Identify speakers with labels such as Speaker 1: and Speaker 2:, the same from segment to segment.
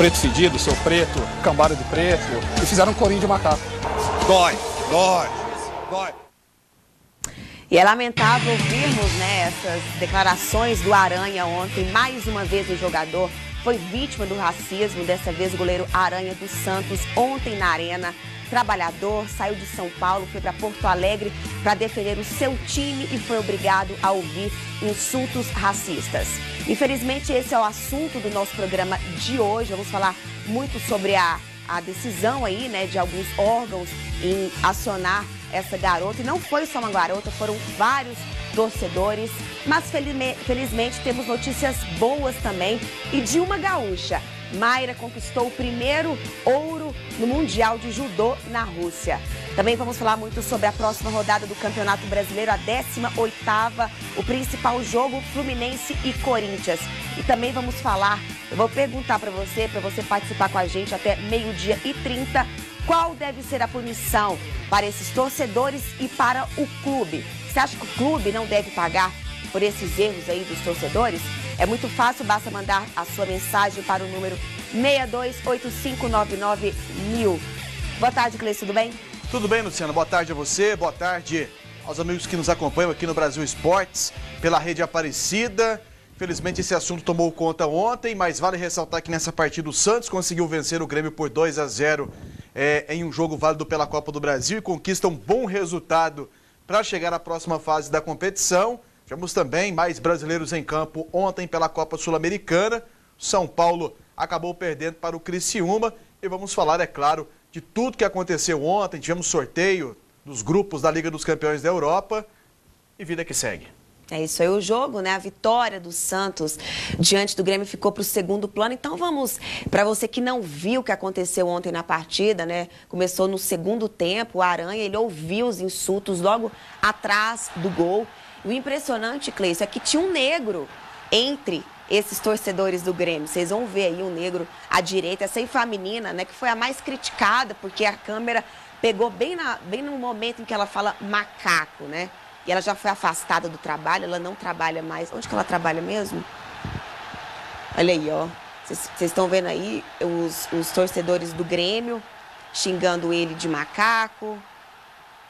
Speaker 1: preto fedido, seu preto, cambada de preto, e fizeram um corinho de macaco.
Speaker 2: Dói, dói, dói.
Speaker 3: E é lamentável ouvirmos, né, essas declarações do Aranha ontem. Mais uma vez o jogador foi vítima do racismo, dessa vez o goleiro Aranha dos Santos, ontem na Arena. Trabalhador, saiu de São Paulo, foi para Porto Alegre para defender o seu time e foi obrigado a ouvir insultos racistas. Infelizmente, esse é o assunto do nosso programa de hoje. Vamos falar muito sobre a decisão aí, né, de alguns órgãos em acionar essa garota. E não foi só uma garota, foram vários torcedores. Mas felizmente temos notícias boas também e de uma gaúcha. Mayra conquistou o primeiro ouro no Mundial de Judô na Rússia. Também vamos falar muito sobre a próxima rodada do Campeonato Brasileiro, a 18ª, o principal jogo Fluminense e Corinthians. E também vamos falar, eu vou perguntar para você participar com a gente até 12h30, qual deve ser a punição para esses torcedores e para o clube. Você acha que o clube não deve pagar por esses erros aí dos torcedores? É muito fácil, basta mandar a sua mensagem para o número 6285991000. Boa tarde, Cleiton, tudo bem?
Speaker 2: Tudo bem, Luciana? Boa tarde a você, boa tarde aos amigos que nos acompanham aqui no Brasil Esportes, pela Rede Aparecida. Felizmente esse assunto tomou conta ontem, mas vale ressaltar que nessa partida o Santos conseguiu vencer o Grêmio por 2-0 em um jogo válido pela Copa do Brasil e conquista um bom resultado para chegar à próxima fase da competição. Tivemos também mais brasileiros em campo ontem pela Copa Sul-Americana. São Paulo acabou perdendo para o Criciúma. E vamos falar, é claro, de tudo que aconteceu ontem. Tivemos sorteio dos grupos da Liga dos Campeões da Europa. E vida que segue.
Speaker 3: É isso aí, o jogo, né? A vitória do Santos diante do Grêmio ficou para o segundo plano. Então vamos, para você que não viu o que aconteceu ontem na partida, né? Começou no segundo tempo, o Aranha, ele ouviu os insultos logo atrás do gol. E o impressionante, Cleiton, é que tinha um negro entre esses torcedores do Grêmio. Vocês vão ver aí um negro à direita. Essa aí foi a menina, né, que foi a mais criticada, porque a câmera pegou bem no momento em que ela fala macaco, né? E ela já foi afastada do trabalho, ela não trabalha mais. Onde que ela trabalha mesmo? Olha aí, ó. Vocês estão vendo aí os torcedores do Grêmio xingando ele de macaco.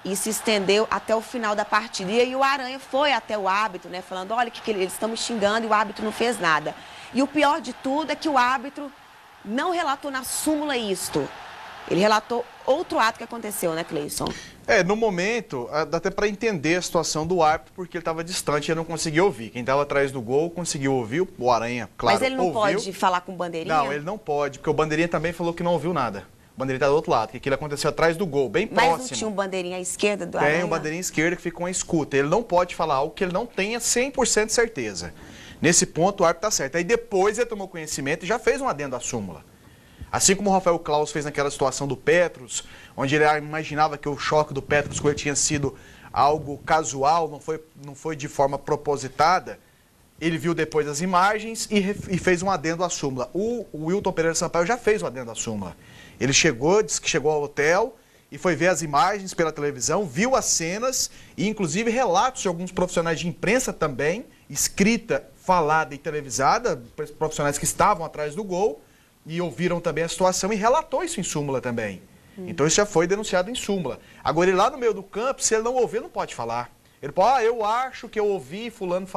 Speaker 3: E se estendeu até o final da partida. E aí o Aranha foi até o árbitro, né, falando, olha que eles estão me xingando e o árbitro não fez nada. E o pior de tudo é que o árbitro não relatou na súmula isto. Ele relatou outro ato que aconteceu, né, Cleison?
Speaker 2: No momento, dá até para entender a situação do árbitro, porque ele estava distante e não conseguia ouvir. Quem estava atrás do gol conseguiu ouvir, o Aranha, claro,
Speaker 3: Mas ele não
Speaker 2: ouviu.
Speaker 3: pode falar com o Bandeirinha?
Speaker 2: Não, ele não pode, porque o Bandeirinha também falou que não ouviu nada. O Bandeirinha está do outro lado, que aquilo aconteceu atrás do gol, bem próximo.
Speaker 3: Mas não tinha um Bandeirinha à esquerda do Aranha?
Speaker 2: Tem um Bandeirinha à esquerda que ficou em escuta. Ele não pode falar algo que ele não tenha 100% de certeza. Nesse ponto, o árbitro está certo. Aí depois ele tomou conhecimento e já fez um adendo à súmula. Assim como o Rafael Claus fez naquela situação do Petros, onde ele imaginava que o choque do Petros com ele tinha sido algo casual, não foi de forma propositada, ele viu depois as imagens e fez um adendo à súmula. O Wilton Pereira Sampaio já fez um adendo à súmula. Ele disse que chegou ao hotel e foi ver as imagens pela televisão, viu as cenas e inclusive relatos de alguns profissionais de imprensa também, escrita, falada e televisada, profissionais que estavam atrás do gol, e ouviram também a situação e relatou isso em súmula também. Então isso já foi denunciado em súmula. Agora ele lá no meio do campo, se ele não ouvir, não pode falar. Ele pode, eu acho que eu ouvi fulano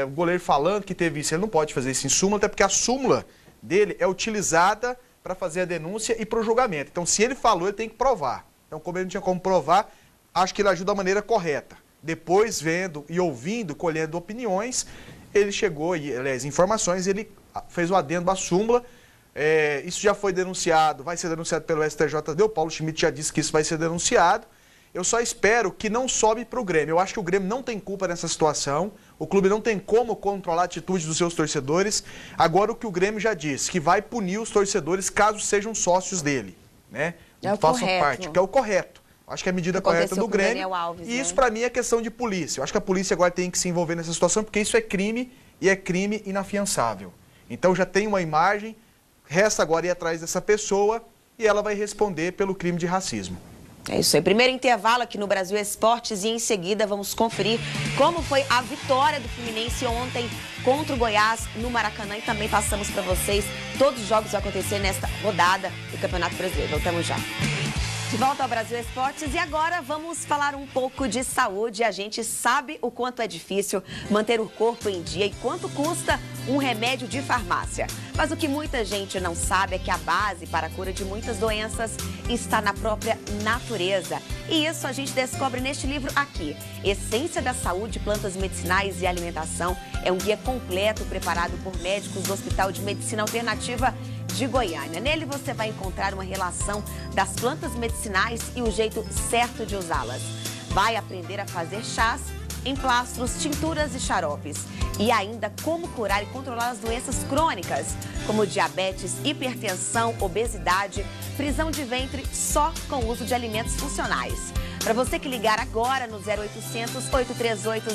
Speaker 2: o goleiro falando que teve isso. Ele não pode fazer isso em súmula, até porque a súmula dele é utilizada para fazer a denúncia e para o julgamento. Então se ele falou, ele tem que provar. Então como ele não tinha como provar, acho que ele ajuda da maneira correta. Depois vendo e ouvindo, colhendo opiniões, ele chegou, aliás, informações, ele fez o adendo à súmula. Isso já foi denunciado, vai ser denunciado pelo STJD, o Paulo Schmidt já disse que isso vai ser denunciado. Eu só espero que não sobe para o Grêmio. Eu acho que o Grêmio não tem culpa nessa situação, o clube não tem como controlar a atitude dos seus torcedores. Agora o que o Grêmio já disse, que vai punir os torcedores caso sejam sócios dele, né? Façam parte, que é o correto. Acho que é a medida correta do Grêmio.
Speaker 3: Alves,
Speaker 2: e isso para mim é questão de polícia. Eu acho que a polícia agora tem que se envolver nessa situação, porque isso é crime e é crime inafiançável. Então já tem uma imagem. Resta agora ir atrás dessa pessoa e ela vai responder pelo crime de racismo.
Speaker 3: É isso aí. Primeiro intervalo aqui no Brasil Esportes e em seguida vamos conferir como foi a vitória do Fluminense ontem contra o Goiás no Maracanã e também passamos para vocês todos os jogos que vão acontecer nesta rodada do Campeonato Brasileiro. Voltamos já. De volta ao Brasil Esportes e agora vamos falar um pouco de saúde. A gente sabe o quanto é difícil manter o corpo em dia e quanto custa um remédio de farmácia. Mas o que muita gente não sabe é que a base para a cura de muitas doenças está na própria natureza. E isso a gente descobre neste livro aqui, Essência da Saúde, Plantas Medicinais e Alimentação. É um guia completo preparado por médicos do Hospital de Medicina Alternativa de Goiânia. Nele você vai encontrar uma relação das plantas medicinais e o jeito certo de usá-las. Vai aprender a fazer chás, emplastros, tinturas e xaropes. E ainda como curar e controlar as doenças crônicas, como diabetes, hipertensão, obesidade, prisão de ventre, só com o uso de alimentos funcionais. Para você que ligar agora no 0800 838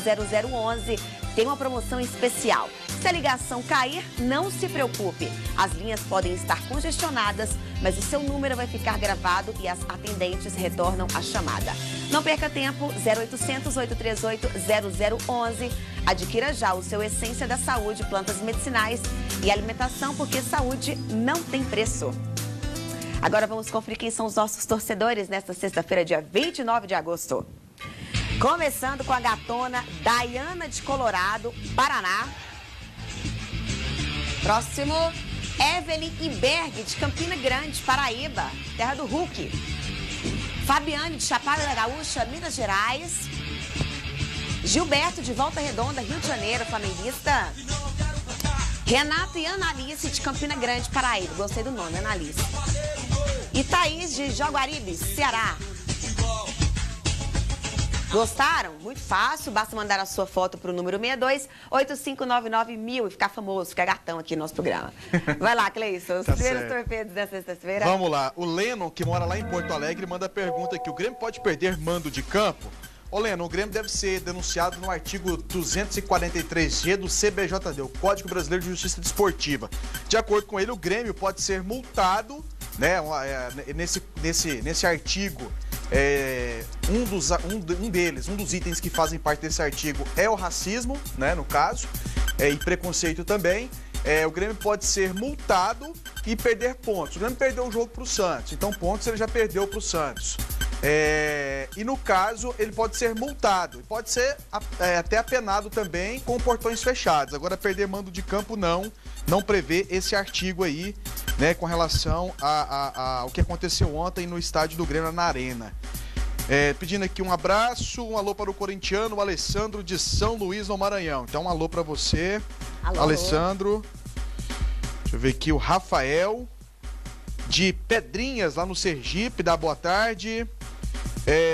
Speaker 3: 0011, tem uma promoção especial. Se a ligação cair, não se preocupe. As linhas podem estar congestionadas, mas o seu número vai ficar gravado e as atendentes retornam a chamada. Não perca tempo, 0800 838 0011. Adquira já o seu Essência da Saúde, Plantas Medicinais e Alimentação, porque saúde não tem preço. Agora vamos conferir quem são os nossos torcedores nesta sexta-feira, dia 29 de agosto. Começando com a gatona Daiana de Colorado, Paraná. Próximo, Evelyn Iberg de Campina Grande, Paraíba, terra do Hulk. Fabiane de Chapada da Gaúcha, Minas Gerais. Gilberto de Volta Redonda, Rio de Janeiro, flamenguista. Renato e Analice de Campina Grande, Paraíba. Gostei do nome, Analice. E Thaís de Jaguaribe, Ceará. Gostaram? Muito fácil, basta mandar a sua foto para o número 62-8599-1000 e ficar famoso, ficar gatão aqui no nosso programa. Vai lá, Cleison, os primeiros torpedos dessa sexta-feira.
Speaker 2: Vamos lá, o Lennon, que mora lá em Porto Alegre, manda a pergunta aqui: o Grêmio pode perder mando de campo? Ô Lennon, o Grêmio deve ser denunciado no artigo 243G do CBJD, o Código Brasileiro de Justiça Desportiva. De acordo com ele, o Grêmio pode ser multado, né, nesse artigo. Um dos itens que fazem parte desse artigo é o racismo, né, no caso, e preconceito também. O Grêmio pode ser multado e perder pontos. O Grêmio perdeu o jogo para o Santos, então pontos ele já perdeu para o Santos. E no caso, ele pode ser multado, pode ser até apenado também com portões fechados. Agora, perder mando de campo não prevê esse artigo aí, né, com relação ao que aconteceu ontem no estádio do Grêmio, na Arena. Pedindo aqui um abraço, um alô para o corintiano, o Alessandro de São Luís, no Maranhão. Então, um alô para você, alô. Alessandro. Deixa eu ver aqui, o Rafael de Pedrinhas, lá no Sergipe, dá boa tarde.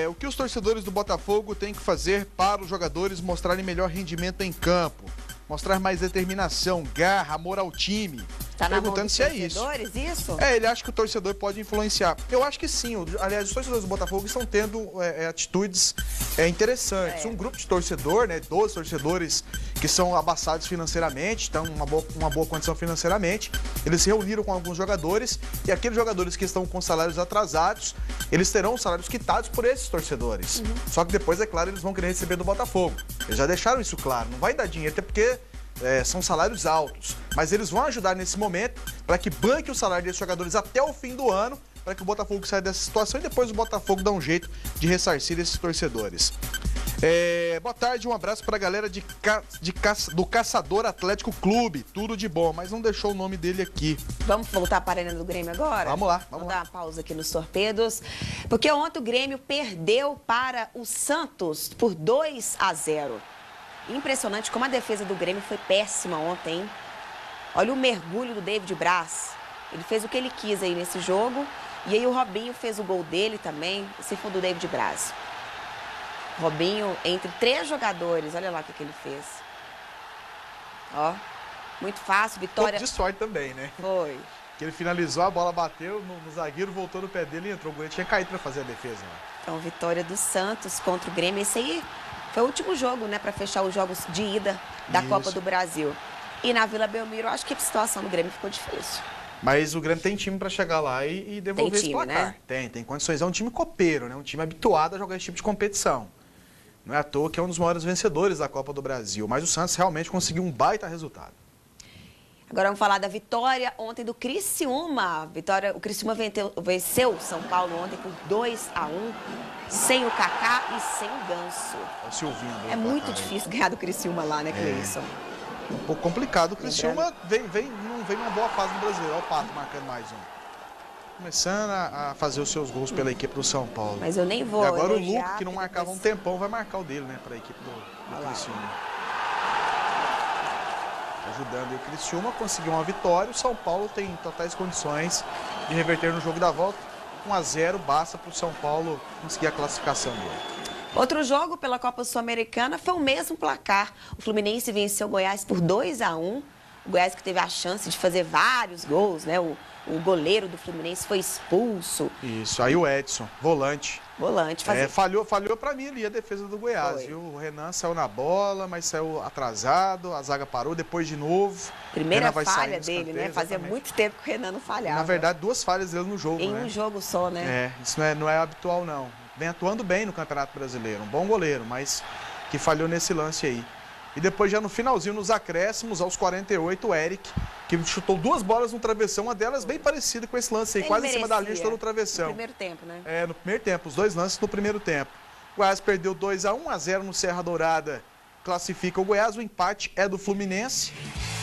Speaker 2: O que os torcedores do Botafogo têm que fazer para os jogadores mostrarem melhor rendimento em campo? Mostrar mais determinação, garra, amor ao time.
Speaker 3: Tá na mão
Speaker 2: perguntando
Speaker 3: dos
Speaker 2: se é
Speaker 3: torcedores, isso?
Speaker 2: Ele acha que o torcedor pode influenciar. Eu acho que sim. Aliás, os torcedores do Botafogo estão tendo atitudes interessantes. Um grupo de torcedor, né, 12 torcedores que são abastados financeiramente, estão em uma boa condição financeiramente. Eles se reuniram com alguns jogadores e aqueles jogadores que estão com salários atrasados, eles terão os salários quitados por esses torcedores. Só que depois, é claro, eles vão querer receber do Botafogo. Eles já deixaram isso claro. Não vai dar dinheiro, até porque são salários altos, mas eles vão ajudar nesse momento para que banque o salário desses jogadores até o fim do ano, para que o Botafogo saia dessa situação e depois o Botafogo dá um jeito de ressarcir esses torcedores. Boa tarde, um abraço para a galera do Caçador Atlético Clube, tudo de bom, mas não deixou o nome dele aqui.
Speaker 3: Vamos voltar para a Arena do Grêmio agora?
Speaker 2: Vamos lá.
Speaker 3: Vamos dar uma pausa aqui nos torpedos, porque ontem o Grêmio perdeu para o Santos por 2-0. Impressionante como a defesa do Grêmio foi péssima ontem, hein? Olha o mergulho do David Braz. Ele fez o que ele quis aí nesse jogo. E aí o Robinho fez o gol dele também. Esse foi do David Braz. Robinho entre 3 jogadores. Olha lá o que ele fez. Ó, muito fácil. Vitória.
Speaker 2: Um pouco de sorte também, né?
Speaker 3: Foi.
Speaker 2: Que ele finalizou, a bola bateu no zagueiro, voltou no pé dele e entrou. O goleiro tinha caído para fazer a defesa. Né?
Speaker 3: Então, vitória do Santos contra o Grêmio. Esse aí foi o último jogo, né, para fechar os jogos de ida da Copa do Brasil. E na Vila Belmiro, acho que a situação do Grêmio ficou difícil.
Speaker 2: Mas o Grêmio tem time para chegar lá e devolver esse placar.
Speaker 3: Né?
Speaker 2: Tem condições. É um time copeiro, né? Um time habituado a jogar esse tipo de competição. Não é à toa que é um dos maiores vencedores da Copa do Brasil. Mas o Santos realmente conseguiu um baita resultado.
Speaker 3: Agora vamos falar da vitória ontem do Criciúma. O Criciúma venceu o São Paulo ontem por 2-1, sem o Kaká e sem o Ganso.
Speaker 2: É o Silvinho.
Speaker 3: É muito difícil ganhar do Criciúma lá, né, Cleison?
Speaker 2: Um pouco complicado. O Criciúma não vem numa boa fase no Brasileiro. Olha o Pato marcando mais um. Começando a fazer os seus gols pela equipe do São Paulo.
Speaker 3: Mas eu nem vou.
Speaker 2: E agora o Luca, que não marcava um tempão, vai marcar o dele, né, para a equipe do Criciúma. Ajudando o Criciúma a conseguir uma vitória. O São Paulo tem totais condições de reverter no jogo da volta. 1-0 basta para o São Paulo conseguir a classificação dele.
Speaker 3: Outro jogo pela Copa Sul-Americana foi o mesmo placar. O Fluminense venceu o Goiás por 2-1. O Goiás que teve a chance de fazer vários gols, né? O goleiro do Fluminense foi expulso.
Speaker 2: Isso, aí o Edson, volante. Falhou para mim ali a defesa do Goiás, viu? O Renan saiu na bola, mas saiu atrasado, a zaga parou, depois de novo.
Speaker 3: Primeira falha dele, né? Fazia muito tempo que o Renan não falhava.
Speaker 2: Na verdade, 2 falhas dele no jogo,
Speaker 3: em um jogo só, né?
Speaker 2: Isso não é habitual, não. Vem atuando bem no Campeonato Brasileiro, um bom goleiro, mas que falhou nesse lance aí. E depois, já no finalzinho, nos acréscimos, aos 48, o Eric, que chutou 2 bolas no travessão, uma delas bem parecida com esse lance aí, quase em cima da linha, chutou no travessão.
Speaker 3: No primeiro tempo, né?
Speaker 2: No primeiro tempo, os 2 lances no primeiro tempo. O Goiás perdeu 2-1, 1-0 no Serra Dourada, classifica o Goiás, o empate é do Fluminense,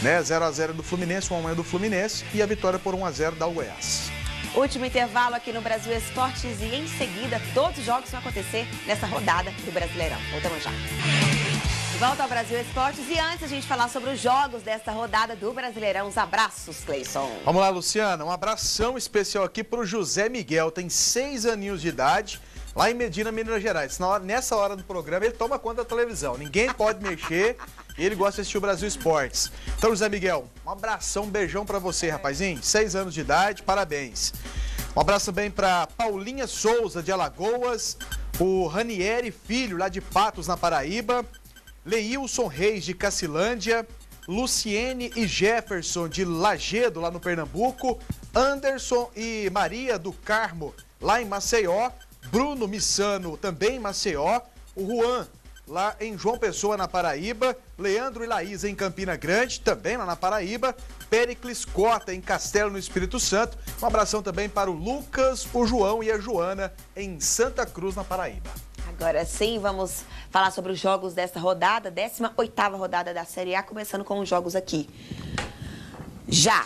Speaker 2: né? 0-0 é do Fluminense, 1-1 é do Fluminense, e a vitória por 1-0 dá o Goiás.
Speaker 3: Último intervalo aqui no Brasil Esportes e em seguida todos os jogos vão acontecer nessa rodada do Brasileirão. Voltamos já. Volta ao Brasil Esportes e antes a gente falar sobre os jogos desta rodada do Brasileirão, os abraços, Cleison.
Speaker 2: Vamos lá, Luciana, um abração especial aqui para o José Miguel, tem 6 aninhos de idade, lá em Medina, Minas Gerais. Nessa hora do programa ele toma conta da televisão, ninguém pode mexer, ele gosta de assistir o Brasil Esportes. Então, José Miguel, um abração, um beijão para você, rapazinho, 6 anos de idade, parabéns. Um abraço também para Paulinha Souza, de Alagoas, o Ranieri Filho, lá de Patos, na Paraíba, Leilson Reis, de Cacilândia, Luciene e Jefferson, de Lagedo, lá no Pernambuco, Anderson e Maria do Carmo, lá em Maceió, Bruno Missano, também em Maceió, o Juan, lá em João Pessoa, na Paraíba, Leandro e Laís, em Campina Grande, também lá na Paraíba, Pericles Cota, em Castelo, no Espírito Santo. Um abração também para o Lucas, o João e a Joana, em Santa Cruz, na Paraíba.
Speaker 3: Agora sim, vamos falar sobre os jogos desta rodada, 18ª rodada da Série A, começando com os jogos aqui. Já,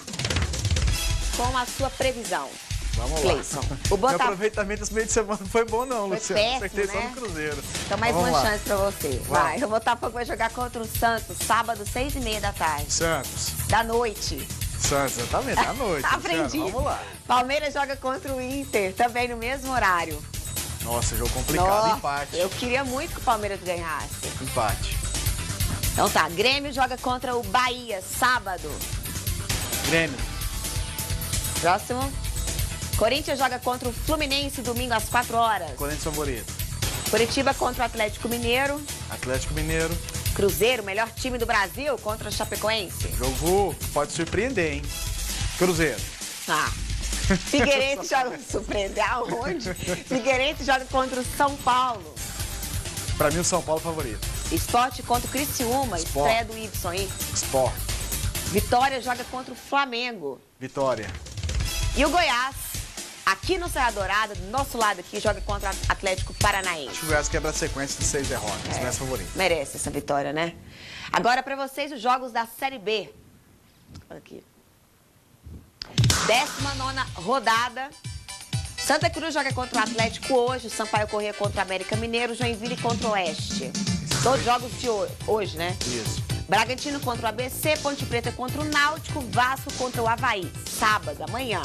Speaker 3: com a sua previsão.
Speaker 2: Vamos
Speaker 3: Cleison.
Speaker 2: lá. Meu aproveitamento esse meio de semana não foi bom não, Luciano.
Speaker 3: Péssimo,
Speaker 2: acertei só
Speaker 3: né?
Speaker 2: no Cruzeiro.
Speaker 3: Então mais uma chance pra você. Vai, o Botafogo vai jogar contra o Santos, sábado, 6h30 da tarde.
Speaker 2: Santos.
Speaker 3: Da noite.
Speaker 2: Santos, exatamente, da noite.
Speaker 3: Aprendi.
Speaker 2: Vamos lá.
Speaker 3: Palmeiras joga contra o Inter, também no mesmo horário.
Speaker 2: Nossa, jogo complicado, empate.
Speaker 3: Eu queria muito que o Palmeiras ganhasse.
Speaker 2: Empate.
Speaker 3: Então tá, Grêmio joga contra o Bahia, sábado.
Speaker 2: Grêmio.
Speaker 3: Próximo. Corinthians joga contra o Fluminense, domingo às 4 horas.
Speaker 2: Corinthians favorito.
Speaker 3: Curitiba contra o Atlético Mineiro.
Speaker 2: Atlético Mineiro.
Speaker 3: Cruzeiro, melhor time do Brasil, contra o Chapecoense.
Speaker 2: Jogo pode surpreender, hein? Cruzeiro.
Speaker 3: Figueirense joga... Surpreender aonde? Figueirense joga contra o São Paulo.
Speaker 2: Pra mim, o São Paulo favorito.
Speaker 3: Sport contra o Criciúma, estreia do Ibson, hein?
Speaker 2: Sport.
Speaker 3: Vitória joga contra o Flamengo.
Speaker 2: Vitória.
Speaker 3: E o Goiás, aqui no Serra Dourada, do nosso lado aqui, joga contra o Atlético Paranaense.
Speaker 2: Acho que o Goiás quebra a sequência de 6 derrotas, não é favorito.
Speaker 3: Merece essa vitória, né? Agora para vocês os jogos da Série B. Aqui. 19ª rodada. Santa Cruz joga contra o Atlético hoje, o Sampaio Corrêa contra o América Mineiro, Joinville contra o Oeste. Todos jogos de hoje, né?
Speaker 2: Isso.
Speaker 3: Bragantino contra o ABC, Ponte Preta contra o Náutico, Vasco contra o Avaí, sábado, amanhã.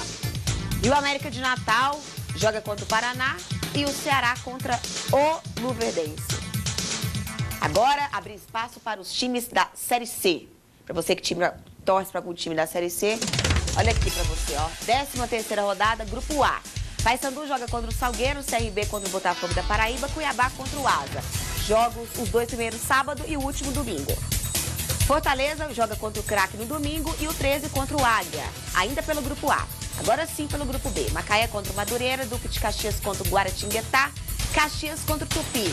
Speaker 3: E o América de Natal joga contra o Paraná e o Ceará contra o Luverdense. Agora, abrir espaço para os times da Série C. Para você que torce para algum time da Série C, olha aqui para você, ó. 13ª rodada, Grupo A. Paysandu joga contra o Salgueiro, CRB contra o Botafogo da Paraíba, Cuiabá contra o Asa. Jogos, os 2 primeiros sábado e o último domingo. Fortaleza joga contra o Craque no domingo e o 13 contra o Águia, ainda pelo grupo A. Agora sim pelo grupo B. Macaé contra o Madureira, Duque de Caxias contra o Guaratinguetá, Caxias contra o Tupi.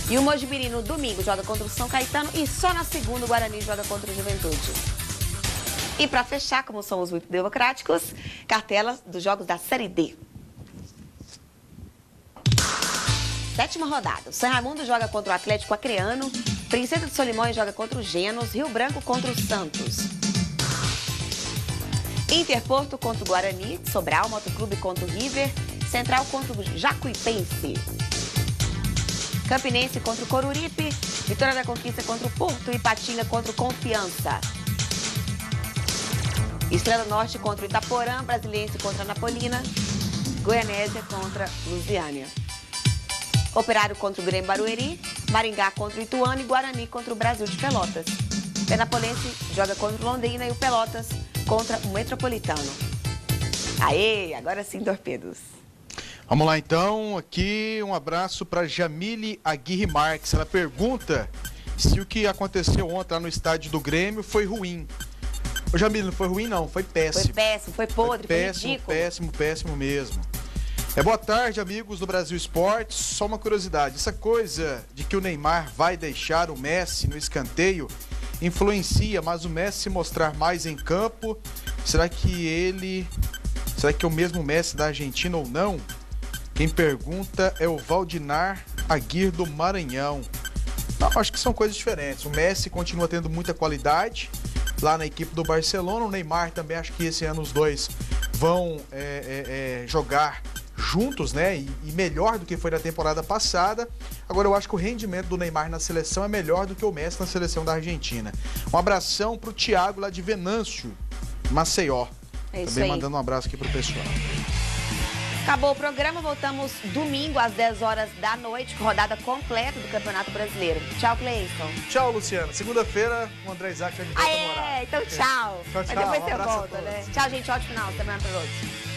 Speaker 3: E o Mojimirim no domingo joga contra o São Caetano e só na segunda o Guarani joga contra o Juventude. E para fechar, como somos muito democráticos, cartela dos jogos da Série D. 7ª rodada. O São Raimundo joga contra o Atlético Acreano, Princesa de Solimões joga contra o Genos, Rio Branco contra o Santos. Interporto contra o Guarani, Sobral, Motoclube contra o River, Central contra o Jacuipense. Campinense contra o Coruripe, Vitória da Conquista contra o Porto e Ipatinga contra o Confiança. Estrela Norte contra o Itaporã, Brasiliense contra a Napolina, Goianésia contra Lusiânia. Operário contra o Grêmio Barueri, Maringá contra o Ituano e Guarani contra o Brasil de Pelotas. Penapolense joga contra o Londrina e o Pelotas contra o Metropolitano. Aê, agora sim, torpedos.
Speaker 2: Vamos lá então, aqui um abraço para Jamile Aguirre Marques. Ela pergunta se o que aconteceu ontem lá no estádio do Grêmio foi ruim. Ô Jamile, não foi ruim não, foi péssimo.
Speaker 3: Foi péssimo, foi podre, foi ridículo.
Speaker 2: Péssimo mesmo. Boa tarde, amigos do Brasil Esportes. Só uma curiosidade, essa coisa de que o Neymar vai deixar o Messi no escanteio influencia, mas o Messi se mostrar mais em campo, será que é o mesmo Messi da Argentina ou não? Quem pergunta é o Valdinar Aguirre do Maranhão. Não, acho que são coisas diferentes. O Messi continua tendo muita qualidade lá na equipe do Barcelona. O Neymar também, acho que esse ano os dois vão jogar juntos, né? E melhor do que foi na temporada passada. Agora eu acho que o rendimento do Neymar na seleção é melhor do que o Messi na seleção da Argentina. Um abração pro Thiago lá de Venâncio, Maceió.
Speaker 3: É isso
Speaker 2: também
Speaker 3: aí.
Speaker 2: mandando um abraço aqui pro pessoal.
Speaker 3: Acabou o programa, voltamos domingo às 10 horas da noite, com rodada completa do Campeonato Brasileiro. Tchau, Cleison.
Speaker 2: Tchau, Luciana. Segunda-feira, o André Isaac vai me dar no horário.
Speaker 3: Então tchau.
Speaker 2: Tchau,
Speaker 3: Mas depois
Speaker 2: um
Speaker 3: você
Speaker 2: abraço a
Speaker 3: volta,
Speaker 2: todos.
Speaker 3: né? Tchau, gente. Ótimo final de semana para todos.